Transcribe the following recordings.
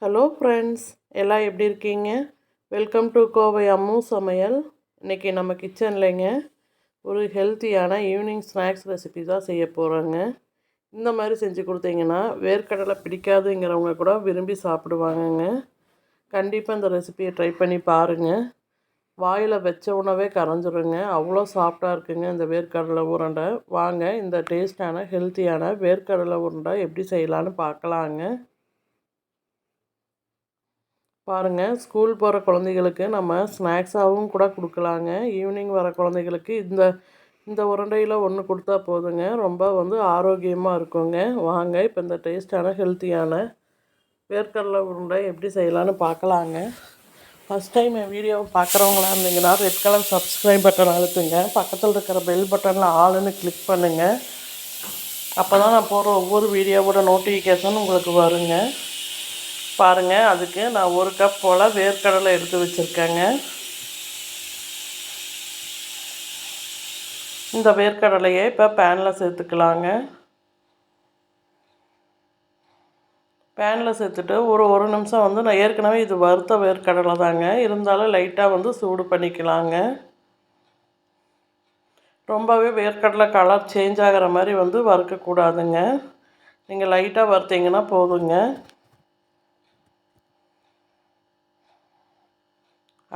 Hello friends, எல்லாம் எப்படி இருக்கீங்க? வெல்கம் டு கோவை அம்மு சமையல். இன்றைக்கி நம்ம கிச்சன்லேங்க ஒரு ஹெல்த்தியான ஈவினிங் ஸ்நாக்ஸ் ரெசிபி தான் செய்ய போகிறோங்க. இந்த மாதிரி செஞ்சு கொடுத்தீங்கன்னா வேர்க்கடலை பிடிக்காதுங்கிறவங்க கூட விரும்பி சாப்பிடுவாங்கங்க. கண்டிப்பாக இந்த ரெசிபியை ட்ரை பண்ணி பாருங்கள். வாயில் வச்ச உணவே கரைஞ்சிருங்க, அவ்வளோ சாஃப்டாக இருக்குங்க இந்த வேர்க்கடலை உருண்டை. வாங்க இந்த டேஸ்டான ஹெல்த்தியான வேர்க்கடலை உருண்டை எப்படி செய்யலான்னு பார்க்கலாங்க. பாருங்கள், ஸ்கூல் போகிற குழந்தைகளுக்கு நம்ம ஸ்நாக்ஸாகவும் கூட கொடுக்கலாங்க. ஈவினிங் வர குழந்தைகளுக்கு இந்த இந்த உருண்டையில் ஒன்று கொடுத்தா போதுங்க, ரொம்ப ஆரோக்கியமாக இருக்குங்க. வாங்க இப்போ இந்த டேஸ்டான ஹெல்த்தியான வேர்க்கடலை உருண்டை எப்படி செய்யலான்னு பார்க்கலாங்க. ஃபஸ்ட் டைம் என் வீடியோவை பார்க்குறவங்களா இருந்தீங்கன்னா ரெட் கலர் சப்ஸ்கிரைப் பட்டன் அழுத்துங்க. பக்கத்தில் இருக்கிற பெல் பட்டனில் ஆளுன்னு கிளிக் பண்ணுங்கள். அப்போ தான் நான் போடுற ஒவ்வொரு வீடியோவோட நோட்டிஃபிகேஷன் உங்களுக்கு வருங்க. பாருங்கள், அதுக்கு நான் 1 கப் போல் வேர்க்கடலை எடுத்து வச்சுருக்கேங்க. இந்த வேர்க்கடலையை இப்போ பேனில் சேர்த்துக்கலாங்க. பேனில் சேர்த்துட்டு ஒரு நிமிஷம் நான் ஏற்கனவே இது வறுத்த வேர்க்கடலை தாங்க, இருந்தாலும் லைட்டாக சூடு பண்ணிக்கலாங்க. ரொம்பவே வேர்க்கடலை கலர் சேஞ்ச் ஆகிற மாதிரி வறுக்கக்கூடாதுங்க. நீங்கள் லைட்டாக வறுத்தீங்கன்னா போதுங்க.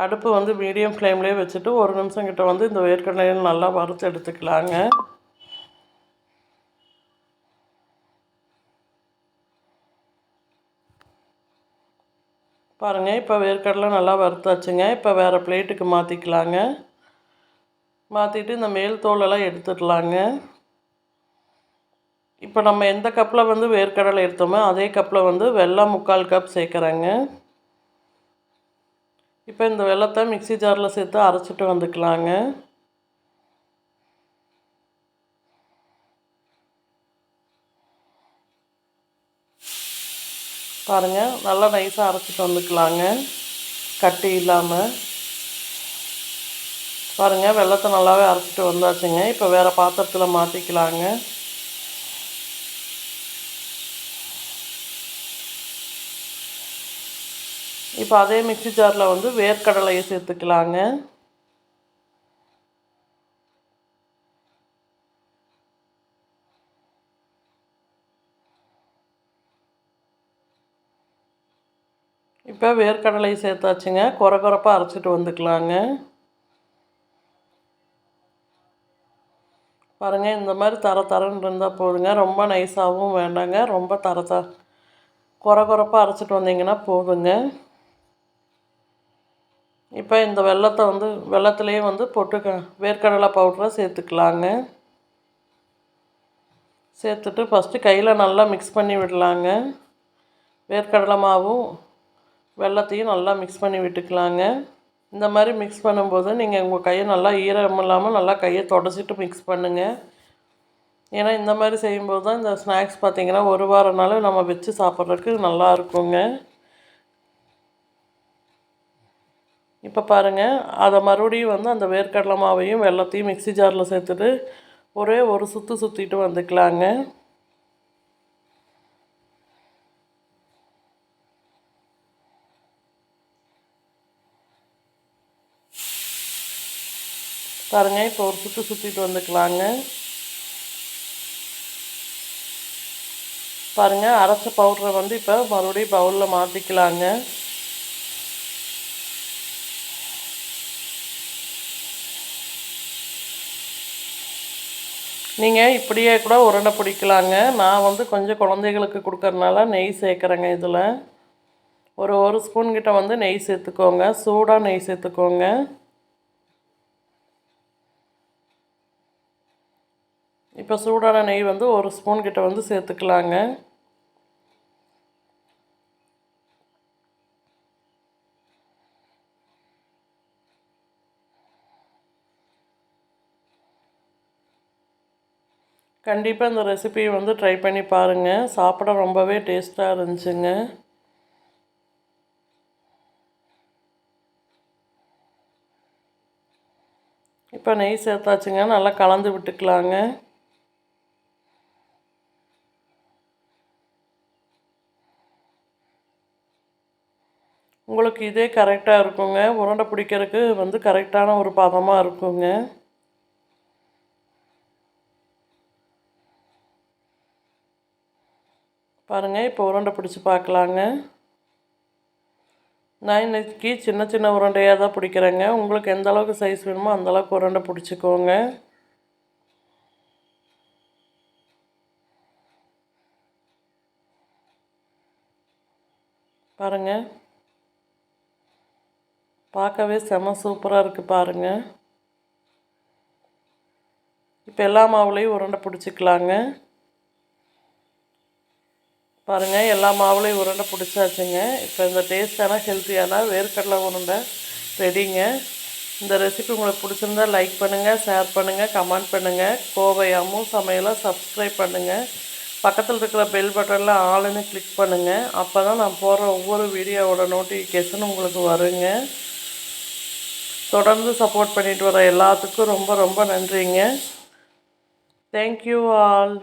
அடுப்பு மீடியம் ஃப்ளேம்லேயே வச்சுட்டு 1 நிமிஷம் கிட்ட இந்த வேர்க்கடலையில் நல்லா வறுத்து எடுத்துக்கலாங்க. பாருங்கள், இப்போ வேர்க்கடலை நல்லா வறுத்தாச்சுங்க. இப்போ வேறு பிளேட்டுக்கு மாற்றிக்கலாங்க. மாற்றிட்டு இந்த மேல் தோலெல்லாம் எடுத்துடலாங்க. இப்போ நம்ம எந்த கப்பில் வேர்க்கடலை எடுத்தோமோ அதே கப்பில் வெல்லம் 3/4 கப் சேர்க்குறேங்க. இப்போ இந்த வெல்லத்தை மிக்ஸி ஜாரில் சேர்த்து அரைச்சிட்டு வந்துக்கலாங்க. பாருங்கள், நல்லா நைஸாக அரைச்சிட்டு வந்துக்கலாங்க, கட்டி இல்லாமல். பாருங்கள், வெல்லத்தை நல்லாவே அரைச்சிட்டு வந்தாச்சுங்க. இப்போ வேறு பாத்திரத்தில் மாற்றிக்கலாங்க. இப்போ அதே மிக்ஸி ஜாரில் வேர்க்கடலையை சேர்த்துக்கலாங்க. இப்போ வேர்க்கடலையை சேர்த்தாச்சுங்க. கொரகொரப்பாக அரைச்சிட்டு வந்துக்கலாங்க. பாருங்கள், இந்த மாதிரி தரன்னு இருந்தால் போதுங்க. ரொம்ப நைஸாகவும் வேண்டாங்க, ரொம்ப கொரகொரப்பாக அரைச்சிட்டு வந்தீங்கன்னா போதுங்க. இப்போ இந்த வெல்லத்தை வெல்லத்துலேயே போட்டு வேர்க்கடலை பவுடரை சேர்த்துக்கலாங்க. சேர்த்துட்டு ஃபஸ்ட்டு கையில் நல்லா மிக்ஸ் பண்ணி விடலாங்க. வேர்க்கடலை மாவும் வெல்லத்தையும் நல்லா மிக்ஸ் பண்ணி விட்டுக்கலாங்க. இந்த மாதிரி மிக்ஸ் பண்ணும்போது நீங்கள் உங்கள் கையை நல்லா ஈரம் இல்லாமல் நல்லா கையை தொடச்சிட்டு மிக்ஸ் பண்ணுங்கள். ஏன்னா இந்த மாதிரி செய்யும்போது தான் இந்த ஸ்நாக்ஸ் பார்த்திங்கன்னா 1 வாரம் நாள் நம்ம வச்சு சாப்பிட்றதுக்கு நல்லா இருக்குங்க. இப்போ பாருங்கள், அதை மறுபடியும் அந்த வேர்க்கடலை மாவையும் வெல்லத்தையும் மிக்ஸி ஜாரில் சேர்த்துட்டு ஒரே ஒரு சுற்றிட்டு வந்துக்கலாங்க. பாருங்கள், இப்போ ஒரு சுற்றிட்டு வந்துக்கலாங்க. பாருங்கள், அரைச்ச பவுடரை இப்போ மறுபடியும் பவுலில் மாற்றிக்கலாங்க. நீங்கள் இப்படியே கூட உருண்டை பிடிக்கலாங்க. நான் கொஞ்சம் குழந்தைகளுக்கு கொடுக்கறனால நெய் சேர்க்குறேங்க. இதில் ஒரு ஸ்பூன் கிட்ட நெய் சேர்த்துக்கோங்க. சூடாக நெய் சேர்த்துக்கோங்க. இப்போ சூடான நெய் 1 ஸ்பூன் கிட்ட சேர்த்துக்கலாங்க. கண்டிப்பாக இந்த ரெசிபியை ட்ரை பண்ணி பாருங்கள். சாப்பிட ரொம்பவே டேஸ்ட்டாக இருந்துச்சுங்க. இப்போ நெய் சேர்த்தாச்சுங்க, நல்லா கலந்து விட்டுக்கலாங்க. உங்களுக்கு இதே கரெக்டாக இருக்குங்க. உருண்டை பிடிக்கிறதுக்கு வந்து கரெக்டான ஒரு பதமாக இருக்குங்க. பாருங்கள், இப்போ உருண்டை பிடிச்சி பார்க்கலாங்க. நான் இன்றைக்கி சின்ன சின்ன உருண்டையாக தான் பிடிக்கிறேங்க. உங்களுக்கு எந்த அளவுக்கு சைஸ் வேணுமோ அந்தளவுக்கு உருண்டை பிடிச்சிக்கோங்க. பாருங்கள், பார்க்கவே செம சூப்பராக இருக்குது பாருங்கள். இப்போ எல்லா மாவுலேயும் உருண்டை பிடிச்சிக்கலாங்க. பாருங்கள், எல்லா மாவுலேயும் உருண்டை பிடிச்சாச்சுங்க. இப்போ இந்த டேஸ்டான ஹெல்த்தியான வேர்க்கடலை உருண்டை ரெடிங்க. இந்த ரெசிபி உங்களுக்கு பிடிச்சிருந்தா லைக் பண்ணுங்கள், ஷேர் பண்ணுங்கள், கமெண்ட் பண்ணுங்கள். கோவை அம்மு சமையலை சப்ஸ்கிரைப் பண்ணுங்கள். பக்கத்தில் இருக்கிற பெல் பட்டனில் ஆளுன்னு கிளிக் பண்ணுங்கள். அப்போ தான் நான் போடுற ஒவ்வொரு வீடியோவோட நோட்டிஃபிகேஷன் உங்களுக்கு வருங்க. தொடர்ந்து சப்போர்ட் பண்ணிட்டு வர எல்லாத்துக்கும் ரொம்ப ரொம்ப நன்றிங்க. Thank you all.